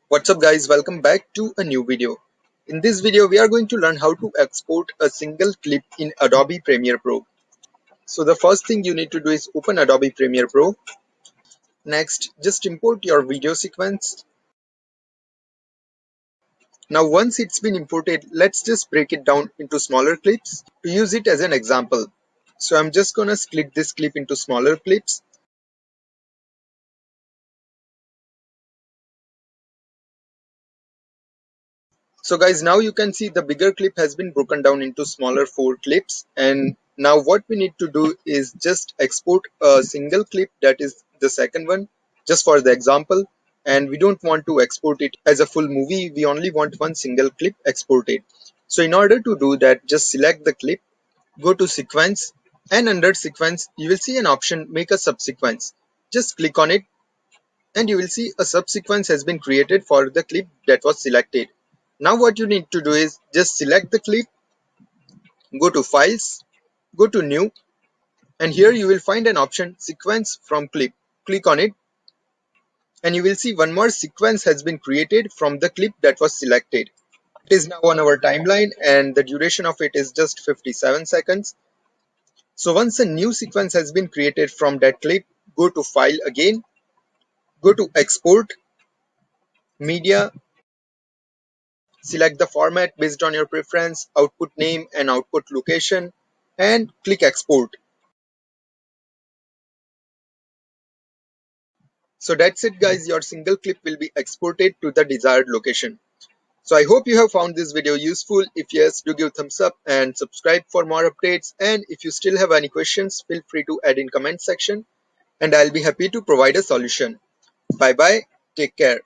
What's up guys, welcome back to a new video. In this video we are going to learn how to export a single clip in Adobe Premiere Pro. So the first thing you need to do is open Adobe Premiere Pro. Next, just import your video sequence. Now once it's been imported, let's just break it down into smaller clips to use it as an example. So I'm just gonna split this clip into smaller clips. So guys, now you can see the bigger clip has been broken down into smaller 4 clips, and now what we need to do is just export a single clip, that is the second one, just for the example. And we don't want to export it as a full movie, we only want one single clip exported. So in order to do that, just select the clip, go to sequence, and under sequence you will see an option make a subsequence. Just click on it and you will see a subsequence has been created for the clip that was selected. Now what you need to do is just select the clip, go to files, go to new, and here you will find an option sequence from clip. Click on it and you will see one more sequence has been created from the clip that was selected. It is now on our timeline and the duration of it is just 57 seconds. So once a new sequence has been created from that clip, go to file again, go to export, media, select the format based on your preference, output name and output location, and click export. So that's it guys, your single clip will be exported to the desired location. So I hope you have found this video useful. If yes, do give thumbs up and subscribe for more updates. And if you still have any questions, feel free to add in comment section and I'll be happy to provide a solution. Bye bye, take care.